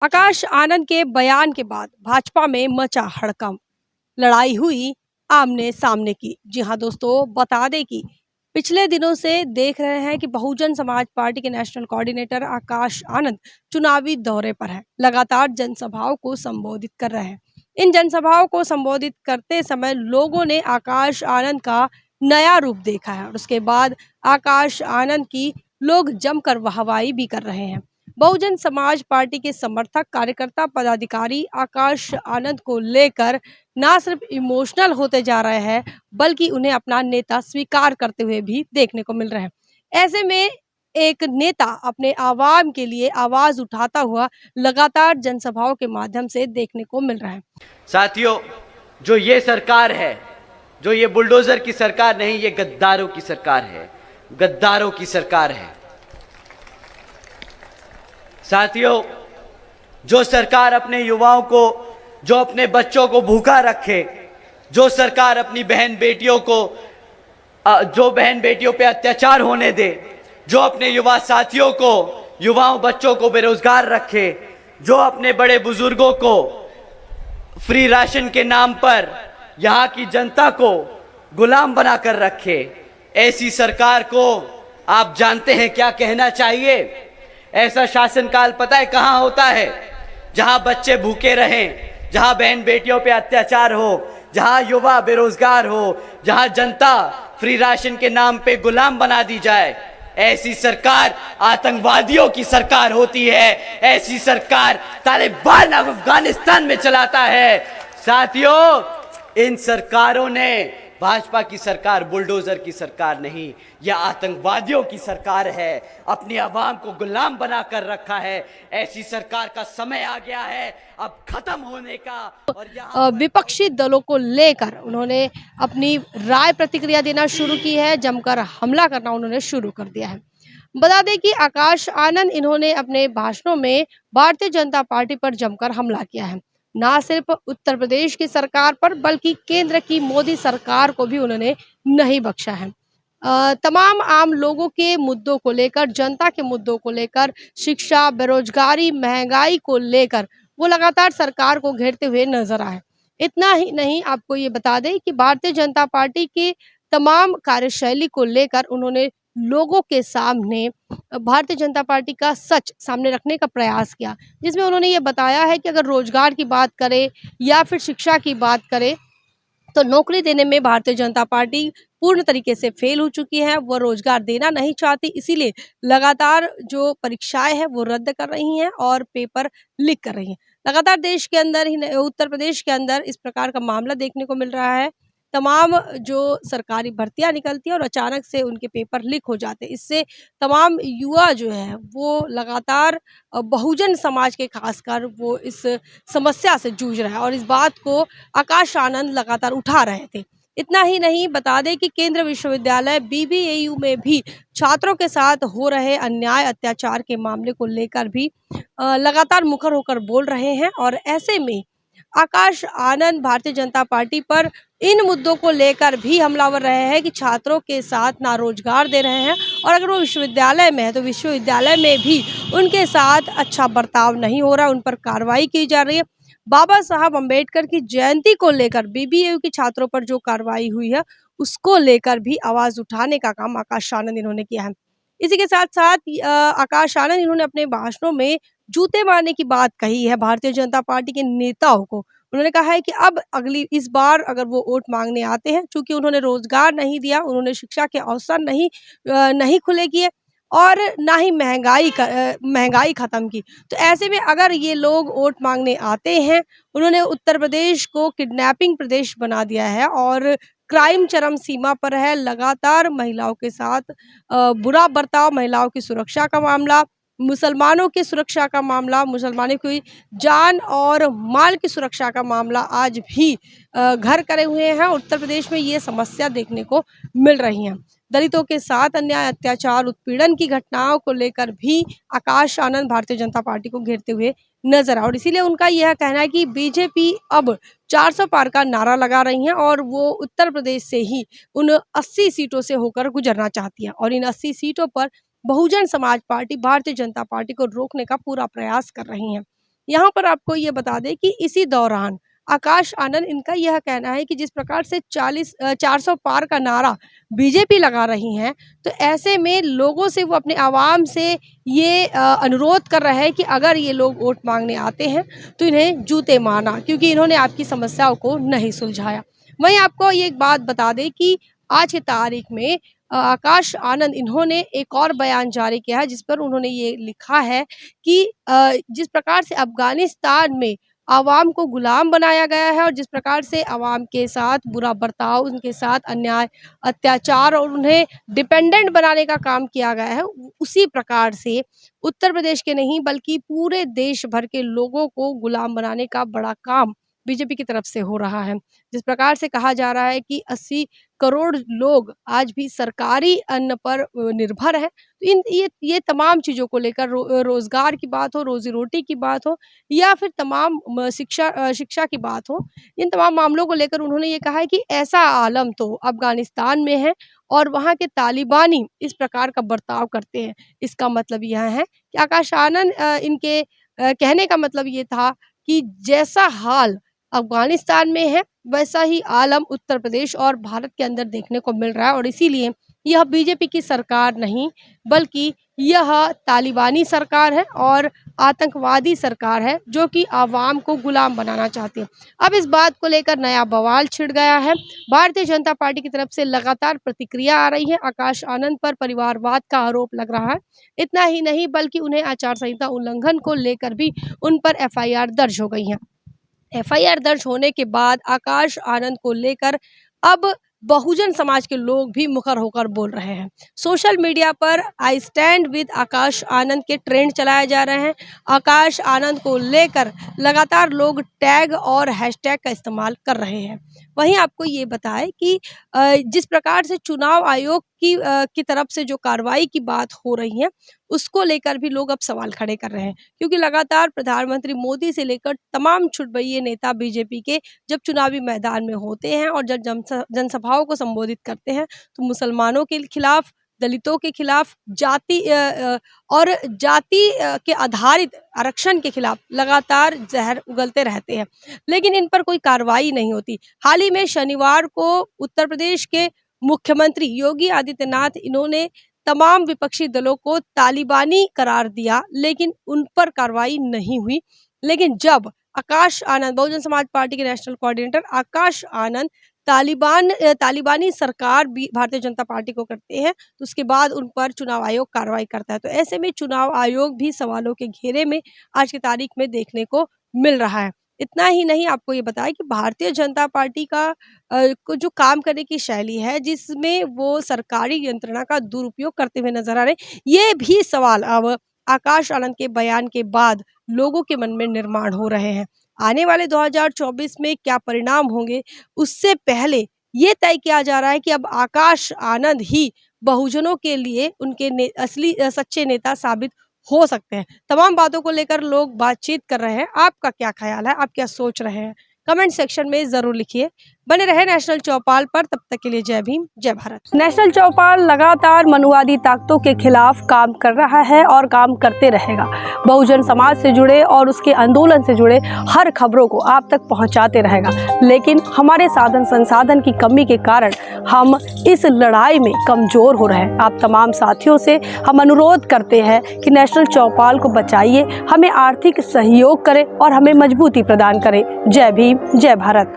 आकाश आनंद के बयान के बाद भाजपा में मचा हड़कंप। लड़ाई हुई आमने सामने की। जी हाँ दोस्तों, बता दें कि पिछले दिनों से देख रहे हैं कि बहुजन समाज पार्टी के नेशनल कोऑर्डिनेटर आकाश आनंद चुनावी दौरे पर है। लगातार जनसभाओं को संबोधित कर रहे हैं। इन जनसभाओं को संबोधित करते समय लोगों ने आकाश आनंद का नया रूप देखा है और उसके बाद आकाश आनंद की लोग जमकर वाहवाही भी कर रहे हैं। बहुजन समाज पार्टी के समर्थक, कार्यकर्ता, पदाधिकारी आकाश आनंद को लेकर ना सिर्फ इमोशनल होते जा रहे हैं, बल्कि उन्हें अपना नेता स्वीकार करते हुए भी देखने को मिल रहे हैं। ऐसे में एक नेता अपने आवाम के लिए आवाज उठाता हुआ लगातार जनसभाओं के माध्यम से देखने को मिल रहा है। साथियों, जो ये सरकार है, जो ये बुलडोजर की सरकार नहीं, ये गद्दारों की सरकार है। गद्दारों की सरकार है। साथियों, जो सरकार अपने युवाओं को, जो अपने बच्चों को भूखा रखे, जो सरकार अपनी बहन बेटियों को, जो बहन बेटियों पे अत्याचार होने दे, जो अपने युवा साथियों को, युवाओं बच्चों को बेरोजगार रखे, जो अपने बड़े बुजुर्गों को फ्री राशन के नाम पर यहाँ की जनता को गुलाम बनाकर रखे, ऐसी सरकार को आप जानते हैं क्या कहना चाहिए? ऐसा शासनकाल पता है कहां होता है? जहां बच्चे भूखे रहें, जहां बहन बेटियों पे अत्याचार हो, जहां युवा बेरोजगार हो, जहां जनता फ्री राशन के नाम पे गुलाम बना दी जाए। ऐसी सरकार आतंकवादियों की सरकार होती है। ऐसी सरकार तालिबान अफगानिस्तान में चलाता है। साथियों, इन सरकारों ने, भाजपा की सरकार बुलडोजर की सरकार नहीं, यह आतंकवादियों की सरकार है। अपनी आवाम को गुलाम बनाकर रखा है। ऐसी सरकार का समय आ गया है अब खत्म होने का। और विपक्षी दलों को लेकर उन्होंने अपनी राय प्रतिक्रिया देना शुरू की है। जमकर हमला करना उन्होंने शुरू कर दिया है। बता दें कि आकाश आनंद इन्होंने अपने भाषणों में भारतीय जनता पार्टी पर जमकर हमला किया है। ना सिर्फ उत्तर प्रदेश की सरकार पर, बल्कि केंद्र की मोदी सरकार को भी उन्होंने नहीं बख्शा है। तमाम आम लोगों के मुद्दों को लेकर, जनता के मुद्दों को लेकर, शिक्षा, बेरोजगारी, महंगाई को लेकर वो लगातार सरकार को घेरते हुए नजर आए। इतना ही नहीं, आपको ये बता दें कि भारतीय जनता पार्टी की तमाम कार्यशैली को लेकर उन्होंने लोगों के सामने भारतीय जनता पार्टी का सच सामने रखने का प्रयास किया, जिसमें उन्होंने ये बताया है कि अगर रोजगार की बात करें या फिर शिक्षा की बात करें, तो नौकरी देने में भारतीय जनता पार्टी पूर्ण तरीके से फेल हो चुकी है। वो रोजगार देना नहीं चाहती, इसीलिए लगातार जो परीक्षाएं हैं वो रद्द कर रही हैं और पेपर लीक कर रही हैं। लगातार देश के अंदर ही उत्तर प्रदेश के अंदर इस प्रकार का मामला देखने को मिल रहा है। तमाम जो सरकारी भर्तियां निकलती हैं और अचानक से उनके पेपर लीक हो जाते हैं। इससे तमाम युवा जो है वो लगातार बहुजन समाज के खासकर वो इस समस्या से जूझ रहा है और इस बात को आकाश आनंद लगातार उठा रहे थे। इतना ही नहीं, बता दें कि केंद्रीय विश्वविद्यालय बीबीएयू में भी छात्रों के साथ हो रहे अन्याय अत्याचार के मामले को लेकर भी लगातार मुखर होकर बोल रहे हैं और ऐसे में आकाश आनंद भारतीय जनता पार्टी पर इन मुद्दों को लेकर भी हमलावर रहे हैं कि छात्रों के साथ ना रोजगार दे रहे हैं और अगर वो विश्वविद्यालय में है तो विश्वविद्यालय में भी उनके साथ अच्छा बर्ताव नहीं हो रहा, उन पर कार्रवाई की जा रही है। बाबा साहब अम्बेडकर की जयंती को लेकर बीबीएयू के छात्रों पर जो कार्रवाई हुई है, उसको लेकर भी आवाज उठाने का काम आकाश आनंद इन्होंने किया है। इसी के साथ साथ आकाश आनंद इन्होंने अपने भाषणों में जूते मारने की बात कही है भारतीय जनता पार्टी के नेताओं को। उन्होंने कहा है कि अब अगली इस बार अगर वो वोट मांगने आते हैं, चूंकि उन्होंने रोजगार नहीं दिया, उन्होंने शिक्षा के अवसर नहीं खुले किए और ना ही महंगाई खत्म की, तो ऐसे में अगर ये लोग वोट मांगने आते हैं, उन्होंने उत्तर प्रदेश को किडनैपिंग प्रदेश बना दिया है और क्राइम चरम सीमा पर है। लगातार महिलाओं के साथ बुरा बर्ताव, महिलाओं की सुरक्षा का मामला, मुसलमानों की सुरक्षा का मामला, मुसलमानों की जान और माल की सुरक्षा का मामला आज भी घर करे हुए हैं। उत्तर प्रदेश में ये समस्या देखने को मिल रही है। दलितों के साथ अन्याय, अत्याचार, उत्पीड़न की घटनाओं को लेकर भी आकाश आनंद भारतीय जनता पार्टी को घेरते हुए नजर आए और इसीलिए उनका यह कहना है कि बीजेपी अब 400 पार का नारा लगा रही है और वो उत्तर प्रदेश से ही उन 80 सीटों से होकर गुजरना चाहती है और इन 80 सीटों पर बहुजन समाज पार्टी भारतीय जनता पार्टी को रोकने का पूरा प्रयास कर रही हैं। यहाँ पर आपको ये बता दें कि इसी दौरान आकाश आनंद इनका यह कहना है कि जिस प्रकार से 400 पार का नारा बीजेपी लगा रही हैं, तो ऐसे में लोगों से वो अपने आवाम से ये अनुरोध कर रहे हैं कि अगर ये लोग वोट मांगने आते हैं तो इन्हें जूते मारना, क्योंकि इन्होंने आपकी समस्याओं को नहीं सुलझाया। वहीं आपको ये एक बात बता दें कि आज की तारीख में आकाश आनंद इन्होंने एक और बयान जारी किया है, जिस पर उन्होंने ये लिखा है कि जिस प्रकार से अफ़गानिस्तान में आवाम को गुलाम बनाया गया है और जिस प्रकार से आवाम के साथ बुरा बर्ताव, उनके साथ अन्याय, अत्याचार और उन्हें डिपेंडेंट बनाने का काम किया गया है, उसी प्रकार से उत्तर प्रदेश के नहीं बल्कि पूरे देश भर के लोगों को गुलाम बनाने का बड़ा काम बीजेपी की तरफ से हो रहा है। जिस प्रकार से कहा जा रहा है कि 80 करोड़ लोग आज भी सरकारी अन्न पर निर्भर हैं। तो ये तमाम चीज़ों को लेकर रोज़गार की बात हो, रोज़ी-रोटी की बात हो या फिर तमाम शिक्षा की बात हो, इन तमाम मामलों को लेकर उन्होंने ये कहा है कि ऐसा आलम तो अफ़गानिस्तान में है और वहाँ के तालिबानी इस प्रकार का बर्ताव करते हैं। इसका मतलब यह है कि आकाश आनंद इनके कहने का मतलब ये था कि जैसा हाल अफ़गानिस्तान में है, वैसा ही आलम उत्तर प्रदेश और भारत के अंदर देखने को मिल रहा है और इसीलिए यह बीजेपी की सरकार नहीं, बल्कि यह तालिबानी सरकार है और आतंकवादी सरकार है, जो कि आवाम को गुलाम बनाना चाहती है। अब इस बात को लेकर नया बवाल छिड़ गया है। भारतीय जनता पार्टी की तरफ से लगातार प्रतिक्रिया आ रही है। आकाश आनंद पर परिवारवाद का आरोप लग रहा है। इतना ही नहीं बल्कि उन्हें आचार संहिता उल्लंघन को लेकर भी उन पर एफआईआर दर्ज हो गई है। एफआईआर दर्ज होने के बाद आकाश आनंद को लेकर अब बहुजन समाज के लोग भी मुखर होकर बोल रहे हैं। सोशल मीडिया पर I stand with Akash Anand के ट्रेंड चलाए जा रहे हैं। आकाश आनंद को लेकर लगातार लोग टैग और हैशटैग का इस्तेमाल कर रहे हैं। वहीं आपको ये बताएं कि जिस प्रकार से चुनाव आयोग की तरफ से जो कार्रवाई की बात हो रही है, उसको लेकर भी लोग अब सवाल खड़े कर रहे हैं, क्योंकि लगातार प्रधानमंत्री मोदी से लेकर तमाम छुटभइये नेता बीजेपी के जब चुनावी मैदान में होते हैं और जब जनसभाओं को संबोधित करते हैं, तो मुसलमानों के खिलाफ, दलितों के खिलाफ, जाति के आधारित आरक्षण के खिलाफ लगातार जहर उगलते रहते हैं, लेकिन इन पर कोई कार्रवाई नहीं होती। हाल ही में शनिवार को उत्तर प्रदेश के मुख्यमंत्री योगी आदित्यनाथ इन्होंने तमाम विपक्षी दलों को तालिबानी करार दिया, लेकिन उन पर कार्रवाई नहीं हुई। लेकिन जब आकाश आनंद, बहुजन समाज पार्टी के नेशनल कोऑर्डिनेटर आकाश आनंद तालिबानी सरकार भी भारतीय जनता पार्टी को करते हैं, तो उसके बाद उन पर चुनाव आयोग कार्रवाई करता है। तो ऐसे में चुनाव आयोग भी सवालों के घेरे में आज की तारीख में देखने को मिल रहा है। इतना ही नहीं, आपको ये बताएं कि भारतीय जनता पार्टी का को जो काम करने की शैली है, जिसमें वो सरकारी यंत्रणा का दुरुपयोग करते हुए नजर आ रहे हैं, ये भी सवाल अब आकाश आनंद के बयान के बाद लोगों के मन में निर्माण हो रहे हैं। आने वाले 2024 में क्या परिणाम होंगे, उससे पहले ये तय किया जा रहा है कि अब आकाश आनंद ही बहुजनों के लिए उनके असली सच्चे नेता साबित हो सकते हैं। तमाम बातों को लेकर लोग बातचीत कर रहे हैं। आपका क्या ख्याल है? आप क्या सोच रहे हैं? कमेंट सेक्शन में ज़रूर लिखिए। बने रहे नेशनल चौपाल पर, तब तक के लिए जय भीम, जय भारत। नेशनल चौपाल लगातार मनुवादी ताकतों के खिलाफ काम कर रहा है और काम करते रहेगा। बहुजन समाज से जुड़े और उसके आंदोलन से जुड़े हर खबरों को आप तक पहुंचाते रहेगा, लेकिन हमारे साधन संसाधन की कमी के कारण हम इस लड़ाई में कमज़ोर हो रहे हैं। आप तमाम साथियों से हम अनुरोध करते हैं कि नेशनल चौपाल को बचाइए, हमें आर्थिक सहयोग करें और हमें मजबूती प्रदान करें। जय भीम, जय भारत।